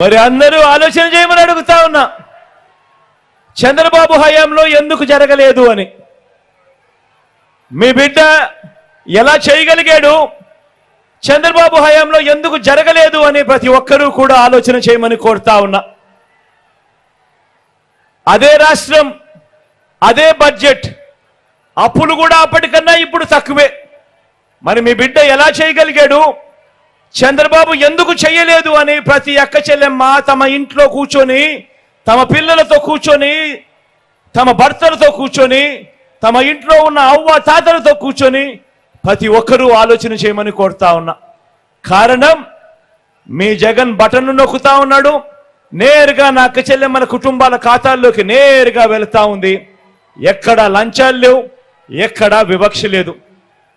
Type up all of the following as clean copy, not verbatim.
మరి అందరూ ఆలోచన చేయమని అడుగుతా ఉన్నా, చంద్రబాబు హయాంలో ఎందుకు జరగలేదు అని. మీ బిడ్డ ఎలా చేయగలిగాడు, చంద్రబాబు హయాంలో ఎందుకు జరగలేదు అని ప్రతి ఒక్కరూ కూడా ఆలోచన చేయమని కోరుతా ఉన్నా. అదే రాష్ట్రం, అదే బడ్జెట్, అప్పులు కూడా అప్పటికన్నా ఇప్పుడు తక్కువే. మరి మీ బిడ్డ ఎలా చేయగలిగాడు, చంద్రబాబు ఎందుకు చేయలేదు అని ప్రతి అక్క చెల్లెమ్మ తమ ఇంట్లో కూర్చొని, తమ పిల్లలతో కూర్చొని, తమ భర్తలతో కూర్చొని, తమ ఇంట్లో ఉన్న అవ్వ తాతలతో కూర్చొని ప్రతి ఒక్కరూ ఆలోచన చేయమని కోరుతా ఉన్నా. కారణం, మీ జగన్ బటన్ను నొక్కుతా ఉన్నాడు, నేరుగా నా అక్క చెల్లెమ్మల కుటుంబాల ఖాతాల్లోకి నేరుగా వెళుతా ఉంది. ఎక్కడా లంచాలు లేవు, ఎక్కడా వివక్ష లేదు.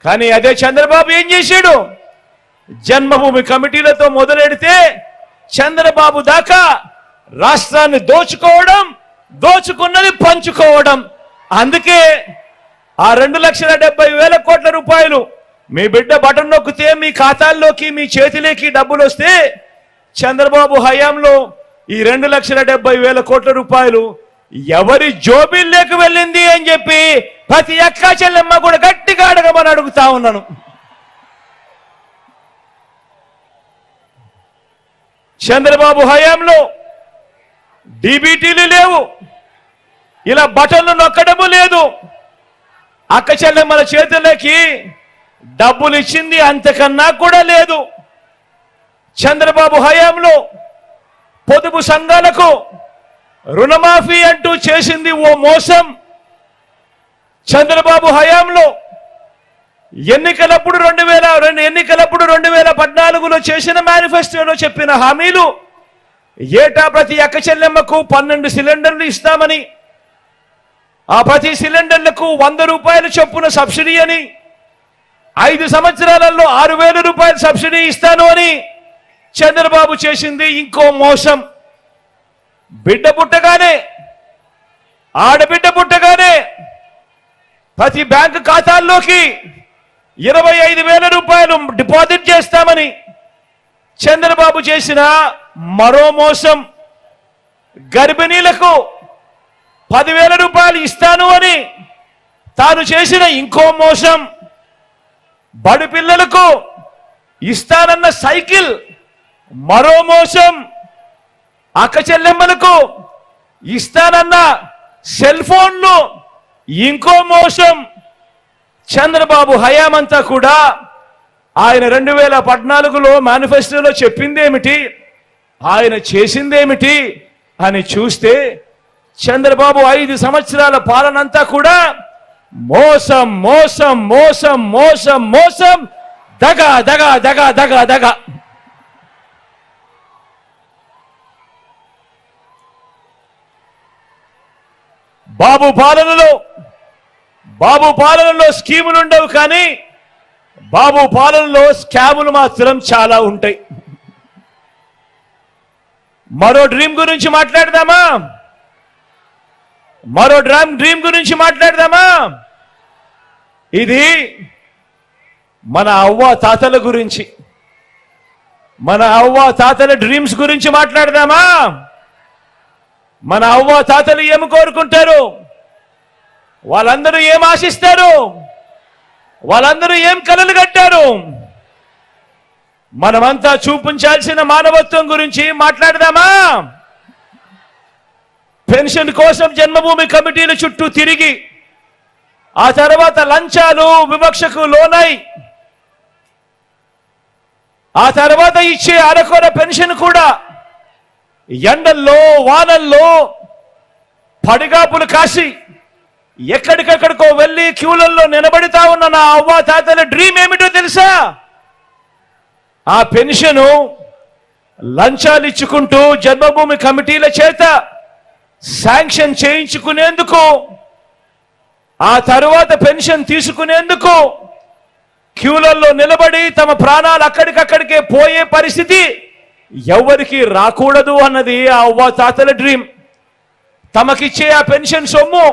కానీ అదే చంద్రబాబు ఏం చేశాడు, జన్మభూమి కమిటీలతో మొదలెడితే చంద్రబాబు దాకా రాష్ట్రాన్ని దోచుకోవడం, దోచుకున్నది పంచుకోవడం. అందుకే ఆ 2,70,000 కోట్ల రూపాయలు మీ బిడ్డ బటన్ నొక్కితే మీ ఖాతాల్లోకి, మీ చేతిలోకి డబ్బులు వస్తే, చంద్రబాబు హయాంలో ఈ 2,70,000 కోట్ల రూపాయలు ఎవరి జోబీల్లోకి వెళ్ళింది అని చెప్పి ప్రతి అక్క చెల్లెమ్మ కూడా గట్టిగా అడగమని అడుగుతా ఉన్నాను. చంద్రబాబు హయాంలో డీబీటీలు లేవు, ఇలా బటన్లు నొక్కడము లేదు. అక్క చెల్లెమ్మల చేతుల్లోకి డబ్బులు ఇచ్చింది అంతకన్నా కూడా లేదు. చంద్రబాబు హయాంలో పొదుపు సంఘాలకు రుణమాఫీ అంటూ చేసింది ఓ మోసం. చంద్రబాబు హయాంలో ఎన్నికలప్పుడు 2014లో చేసిన మేనిఫెస్టోలో చెప్పిన హామీలు, ఏటా ప్రతి అక్క చెల్లెమ్మకు 12 సిలిండర్లు ఇస్తామని, ఆ ప్రతి సిలిండర్లకు 100 రూపాయలు చొప్పున సబ్సిడీ అని, 5 సంవత్సరాలలో 6,000 రూపాయలు సబ్సిడీ ఇస్తాను అని చంద్రబాబు చేసింది ఇంకో మోసం. బిడ్డ పుట్టగానే, ఆడబిడ్డ పుట్టగానే ప్రతి బ్యాంకు ఖాతాల్లోకి 25,000 రూపాయలు డిపాజిట్ చేస్తామని చంద్రబాబు చేసిన మరో మోసం. గర్భిణీలకు 10,000 రూపాయలు ఇస్తాను అని తాను చేసిన ఇంకో మోసం. బడి పిల్లలకు ఇస్తానన్న సైకిల్ మరో మోసం. అక్క చెల్లెమ్మలకు ఇస్తానన్న సెల్ ఫోన్లు ఇంకో మోసం. చంద్రబాబు హయామంతా కూడా ఆయన 2014లో మేనిఫెస్టోలో చెప్పిందేమిటి, ఆయన చేసిందేమిటి అని చూస్తే చంద్రబాబు 5 సంవత్సరాల పాలనంతా కూడా మోసం మోసం మోసం మోసం మోసం, దగా దగా దగా దగా దగా. బాబు పాలనలో స్కీములు ఉండవు, కానీ బాబు పాలనలో స్కాములు మాత్రం చాలా ఉంటాయి. మరో డ్రీమ్ గురించి మాట్లాడదామా? ఇది మన అవ్వ తాతల గురించి, మన అవ్వ తాతల డ్రీమ్స్ గురించి మాట్లాడదామా? మన అవ్వ తాతలు ఏమి కోరుకుంటారు, వాళ్ళందరూ ఏం ఆశిస్తారు, వాళ్ళందరూ ఏం కలలు కట్టారు? మనమంతా చూపించాల్సిన మానవత్వం గురించి మాట్లాడదామా? పెన్షన్ కోసం జన్మభూమి కమిటీల చుట్టూ తిరిగి, ఆ తర్వాత లంచాలు వివక్షకు లోనై, ఆ తర్వాత ఇచ్చే అరకొర పెన్షన్ కూడా ఎండల్లో వానల్లో పడిగాపులు కాసి ఎక్కడికక్కడికో వెళ్ళి క్యూలల్లో నిలబడితా ఉన్న నా అవ్వ తాతల డ్రీమ్ ఏమిటో తెలుసా? ఆ పెన్షను లంచాలు ఇచ్చుకుంటూ జన్మభూమి కమిటీల చేత శాంక్షన్ చేయించుకునేందుకు, ఆ తరువాత పెన్షన్ తీసుకునేందుకు క్యూలల్లో నిలబడి తమ ప్రాణాలు అక్కడికక్కడికే పోయే పరిస్థితి ఎవరికి రాకూడదు అన్నది ఆ అవ్వ తాతల డ్రీమ్. తమకిచ్చే ఆ పెన్షన్ సొమ్ము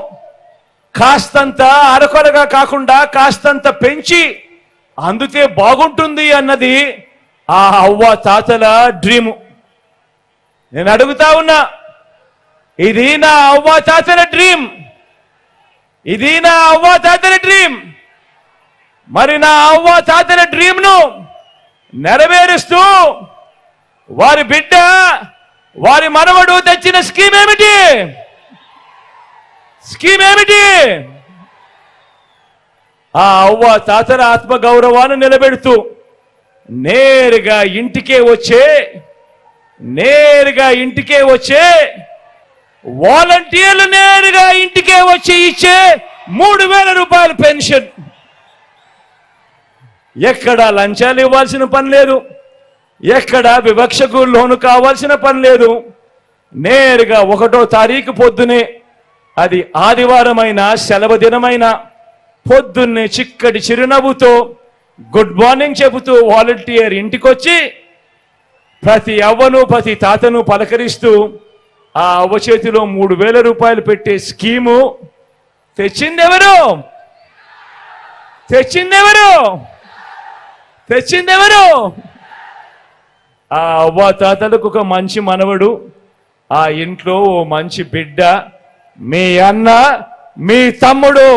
కాస్తంత అరకొరగా కాకుండా కాస్తంత పెంచి అందుతే బాగుంటుంది అన్నది ఆ అవ్వ తాతల డ్రీము. నేను అడుగుతా ఉన్నా, ఇది నా అవ్వ తాతల డ్రీమ్, ఇది నా అవ్వ తాతల డ్రీమ్. మరి నా అవ్వ తాతల డ్రీమ్ ను నెరవేరుస్తూ వారి బిడ్డ, వారి మనవడు తెచ్చిన స్కీమ్ ఏమిటి? స్కీమ్ ఏమిటి? ఆ అవ్వ తాతల ఆత్మగౌరవాన్ని నిలబెడుతూ నేరుగా ఇంటికే వచ్చే వాలంటీర్లు నేరుగా ఇంటికే వచ్చి ఇచ్చే 3,000 రూపాయల పెన్షన్. ఎక్కడ లంచాలు ఇవ్వాల్సిన పని లేదు, ఎక్కడ వివక్షకు లోను కావాల్సిన పని లేదు. నేరుగా 1వ తారీఖు పొద్దునే, అది ఆదివారమైన సెలవు దినమైన పొద్దున్నే చిక్కటి చిరునవ్వుతో గుడ్ మార్నింగ్ చెబుతూ వాలంటీర్ ఇంటికొచ్చి ప్రతి అవ్వను ప్రతి తాతను పలకరిస్తూ ఆ అవ్వ చేతిలో 3,000 రూపాయలు పెట్టే స్కీము తెచ్చిందెవరు? ఆ అవ్వ తాతలకు ఒక మంచి మనవడు, ఆ ఇంట్లో ఓ మంచి బిడ్డ, మీ అన్న, మీ తమ్ముడు.